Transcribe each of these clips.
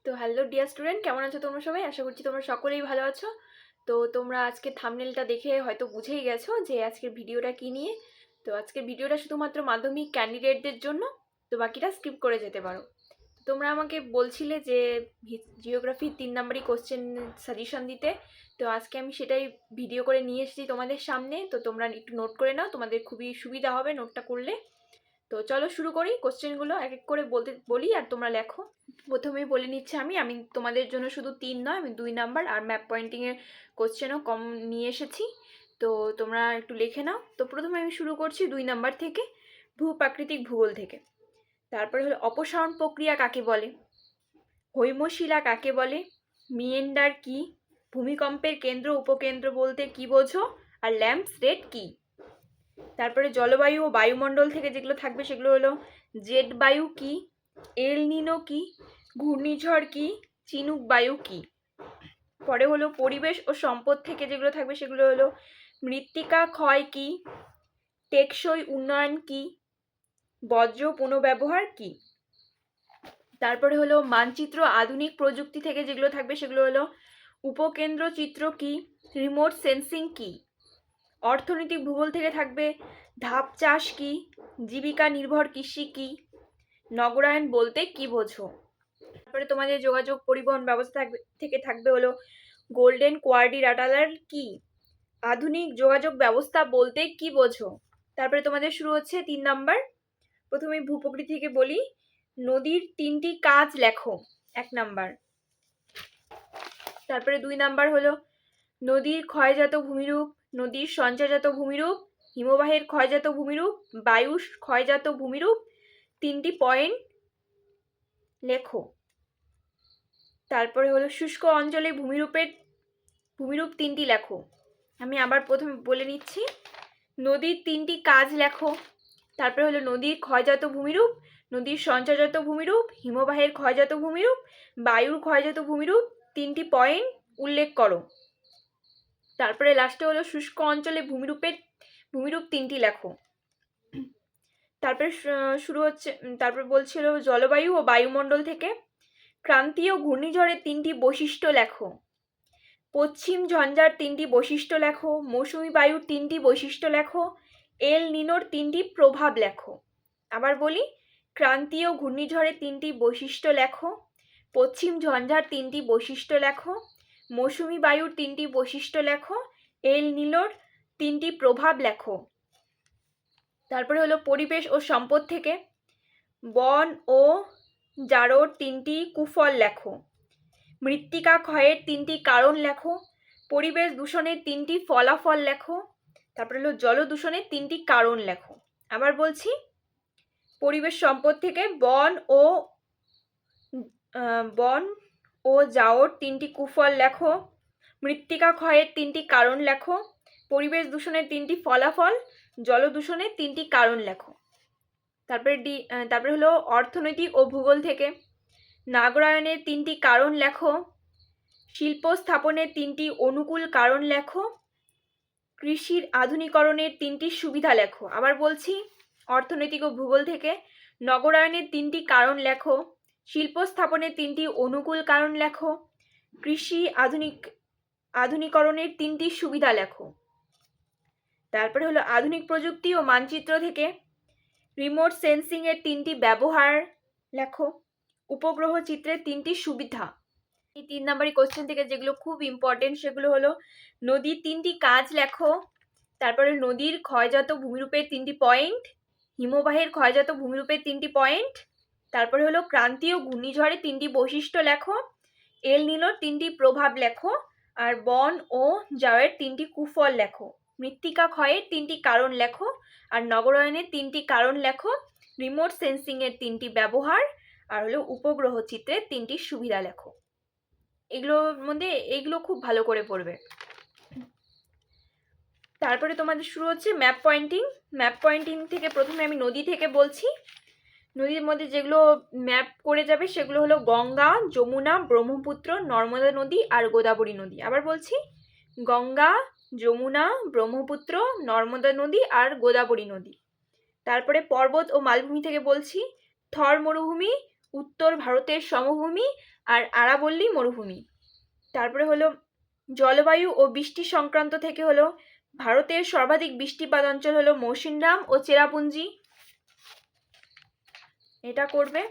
তো hello dear student, কেমন আছো তোমরা সবাই? আশা করছি তোমরা সকলেই ভালো আছো। তো তোমরা আজকে থাম্বনেলটা দেখে হয়তো বুঝেই গেছো যে আজকের ভিডিওটা কী নিয়ে। তো আজকের ভিডিওটা শুধুমাত্র মাধ্যমিক ক্যান্ডিডেটদের জন্য, তো বাকিটা স্কিপ করে যেতে পারো। তোমরা আমাকে বলছিলে যে জিওগ্রাফির 3 নম্বরই কোশ্চেন সাজেশন দিতে, তো আজকে আমি সেটাই ভিডিও করে নিয়ে এসেছি তোমাদের সামনে। তো তোমরা একটু নোট করে নাও, তোমাদের খুবই সুবিধা হবে নোটটা করলে। তো চলো শুরু করি, কোশ্চেনগুলো এক এক করে বলি আর তোমরা লেখো। প্রথমেই বলে নিচ্ছি আমি তোমাদের জন্য শুধু 3 নয়, আমি 2 নাম্বার আর ম্যাপ পয়েন্টিংয়ের কোশ্চেনও কম নিয়ে এসেছি। তো তোমরা একটু লিখে নাও। তো প্রথমে আমি শুরু করছি 2 নাম্বার থেকে, ভূপ্রাকৃতিক ভূগোল থেকে। তারপরে হলো অপসারণ প্রক্রিয়া কাকে বলে, হৈমশিলা কাকে বলে, মিয়েন্ডার কি, ভূমিকম্পের কেন্দ্র উপকেন্দ্র বলতে কি বোঝো, আর ল্যাম্পস রেট কি। তারপরে জলবায়ু ও বায়ুমণ্ডল থেকে যেগুলো থাকবে সেগুলো হলো জেট বায়ু কি, এল নিনো কি, ঘূর্ণিঝড় কি, চিনুক বায়ু কি। পরে হলো পরিবেশ ও সম্পদ থেকে যেগুলো থাকবে সেগুলো হলো মৃত্তিকা ক্ষয় কি, টেকসই উন্নয়ন কি, বর্জ্য পুনর্ব্যবহার কি। তারপরে হলো মানচিত্র আধুনিক প্রযুক্তি থেকে যেগুলো থাকবে সেগুলো হলো উপকেন্দ্র চিত্র কি, রিমোট সেন্সিং কি। অর্থনৈতিক ভূগোল থেকে থাকবে ধাপ চাষ কি, জীবিকা নির্ভর কৃষি কি, নগরায়ণ বলতে কি বোঝো। তারপরে তোমাদের যোগাযোগ পরিবহন ব্যবস্থা থেকে থাকবে হলো গোল্ডেন কোয়াড্রিল্যাটারাল কি, আধুনিক যোগাযোগ ব্যবস্থা বলতে কি বোঝো। তারপরে তোমাদের শুরু হচ্ছে 3 নাম্বার। প্রথমে ভূপ্রকৃতি থেকে বলি, নদীর 3টি কাজ লেখো, 1 নাম্বার। তারপরে 2 নাম্বার হলো নদীর ক্ষয়জাত ভূমিরূপ, নদীর সঞ্চয়জাত ভূমিরূপ, হিমবাহের ক্ষয়জাত ভূমিরূপ, বায়ুর ক্ষয়জাত ভূমিরূপ। 3টি পয়েন্ট লেখো। তারপরে হলো শুষ্ক অঞ্চলে ভূমিরূপ 3টি লেখো। আমি আবার প্রথমে বলে নিচ্ছি, নদীর 3টি কাজ লেখো। তারপরে হলো নদীর ক্ষয়জাত ভূমিরূপ, নদীর সঞ্চয়জাত ভূমিরূপ, হিমবাহের ক্ষয়জাত ভূমিরূপ, বায়ুর ক্ষয়জাত ভূমিরূপ। 3টি পয়েন্ট উল্লেখ করো। তারপরে লাস্টে হলো শুষ্ক অঞ্চলে ভূমিরূপ 3টি লেখো। তারপরে তারপর বলছিল জলবায়ু ও বায়ুমণ্ডল থেকে, ক্রান্তীয় ঘূর্ণিঝড়ের 3টি বৈশিষ্ট্য লেখো, পশ্চিম ঝঞ্ঝার 3টি বৈশিষ্ট্য লেখো, মৌসুমি বায়ুর 3টি বৈশিষ্ট্য লেখো, এল নিনোর 3টি প্রভাব লেখো। আবার বলি, ক্রান্তীয় ঘূর্ণিঝড়ের 3টি বৈশিষ্ট্য লেখো, পশ্চিম ঝঞ্ঝার 3টি বৈশিষ্ট্য লেখো, মৌসুমি বায়ুর 3টি বৈশিষ্ট্য লেখো, এল নিনোর 3টি প্রভাব লেখো। তারপরে হলো পরিবেশ ও সম্পদ থেকে, বন ও জারোর 3টি কুফল লেখো, মৃত্তিকা ক্ষয়ের 3টি কারণ লেখো, পরিবেশ দূষণের 3টি ফলাফল লেখো। তারপরে হলো জল দূষণের 3টি কারণ লেখো। আবার বলছি, পরিবেশ সম্পদ থেকে বন ও জাওর 3টি কুফল লেখো, মৃত্তিকা ক্ষয়ের 3টি কারণ লেখো, পরিবেশ দূষণের 3টি ফলাফল, জল দূষণের 3টি কারণ লেখো। তারপরে হলো অর্থনৈতিক ও ভূগোল থেকে, নগরায়নের 3টি কারণ লেখো, শিল্প স্থাপনের 3টি অনুকূল কারণ লেখো, কৃষির আধুনিকরণের 3টি সুবিধা লেখো। আবার বলছি, অর্থনৈতিক ও ভূগোল থেকে নগরায়নের 3টি কারণ লেখো, শিল্প স্থাপনের 3টি অনুকূল কারণ লেখো, কৃষি আধুনিকরণের 3টি সুবিধা লেখো। তারপরে হলো আধুনিক প্রযুক্তি ও মানচিত্র থেকে রিমোট সেন্সিং এর 3টি ব্যবহার লেখো, উপগ্রহ চিত্রের 3টি সুবিধা। এই 3 নম্বরই কোশ্চেন থেকে যেগুলো খুব ইম্পর্টেন্ট সেগুলো হলো নদীর 3টি কাজ লেখো, তারপরে নদীর ক্ষয়জাত ভূমিরূপের 3টি পয়েন্ট, হিমবাহের ক্ষয়জাত ভূমিরূপের 3টি পয়েন্ট, তারপরে হলো ক্রান্তীয় ঘূর্ণিঝড়ের 3টি বৈশিষ্ট্য লেখো, এল নিনোর 3টি প্রভাব লেখো, আর বন ও জাওয়ের 3টি কুফল লেখো, মৃত্তিকা ক্ষয়ের 3টি কারণ লেখো, আর নগরায়নের 3টি কারণ লেখো, রিমোট সেন্সিং এর 3টি ব্যবহার, আর হলো উপগ্রহ চিত্রের 3টি সুবিধা লেখো। এগুলোর মধ্যে এইগুলো খুব ভালো করে পড়বে। তারপরে তোমাদের শুরু হচ্ছে ম্যাপ পয়েন্টিং থেকে প্রথমে আমি নদী থেকে বলছি। নদীর মধ্যে যেগুলো ম্যাপ করে যাবে সেগুলো হলো গঙ্গা, যমুনা, ব্রহ্মপুত্র, নর্মদা নদী আর গোদাবরী নদী। আবার বলছি, গঙ্গা, যমুনা, ব্রহ্মপুত্র, নর্মদা নদী আর গোদাবরী নদী। তারপরে পর্বত ও মালভূমি থেকে বলছি, থর মরুভূমি, উত্তর ভারতের সমভূমি আর আরাবল্লী মরুভূমি। তারপরে হলো জলবায়ু ও বৃষ্টি সংক্রান্ত থেকে হলো ভারতের সর্বাধিক বৃষ্টিপাত অঞ্চল হলো মৌসিনরাম ও চেরাপুঞ্জি, এটা করবে।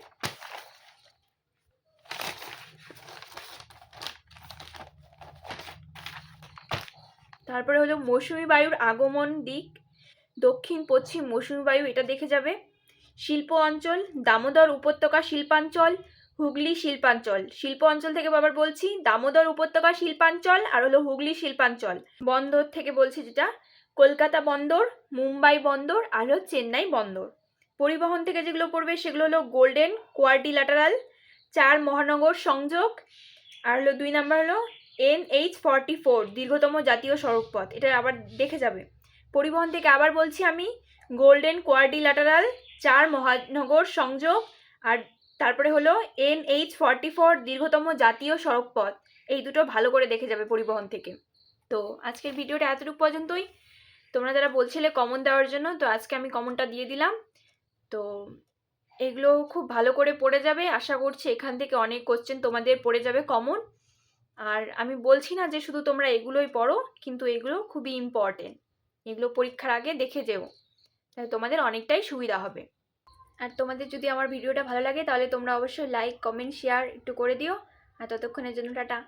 তারপরে হলো মৌসুমী বায়ুর আগমন দিক, দক্ষিণ পশ্চিম মৌসুমী বায়ু, এটা দেখে যাবে। শিল্প অঞ্চল, দামোদর উপত্যকা শিল্পাঞ্চল, হুগলি শিল্পাঞ্চল। শিল্প অঞ্চল থেকে আবার বলছি দামোদর উপত্যকা শিল্পাঞ্চল আর হলো হুগলি শিল্পাঞ্চল। বন্দর থেকে বলছি যেটা কলকাতা বন্দর, মুম্বাই বন্দর আর হলো চেন্নাই বন্দর। পরিবহন থেকে যেগুলো পড়বে সেগুলো হলো গোল্ডেন কোয়াড্রিল্যাটারাল, 4 মহানগর সংযোগ, আর হলো 2 নাম্বার হলো NH44 দীর্ঘতম জাতীয় সড়কপথ, এটা আবার দেখে যাবে। পরিবহন থেকে আবার বলছি আমি গোল্ডেন কোয়াড্রিল্যাটারাল, 4 মহানগর সংযোগ, আর তারপরে হলো NH44 দীর্ঘতম জাতীয় সড়কপথ, এই দুটো ভালো করে দেখে যাবে পরিবহন থেকে। তো আজকের ভিডিওটা এতটুকু পর্যন্তই। তোমরা যারা বলছিলে কমন দেওয়ার জন্য, তো আজকে আমি কমনটা দিয়ে দিলাম। তো এগুলো খুব ভালো করে পড়ে যাবে, আশা করছি এখান থেকে অনেক কোশ্চেন তোমাদের পড়ে যাবে কমন। আর আমি বলছি না যে শুধু তোমরা এগুলোই পড়ো, কিন্তু এগুলো খুবই ইম্পর্টেন্ট, এগুলো পরীক্ষার আগে দেখে যেও, তাহলে তোমাদের অনেকটাই সুবিধা হবে। আর তোমাদের যদি আমার ভিডিওটা ভালো লাগে তাহলে তোমরা অবশ্যই লাইক কমেন্ট শেয়ার একটু করে দিও। আর ততক্ষণের জন্য টাটা।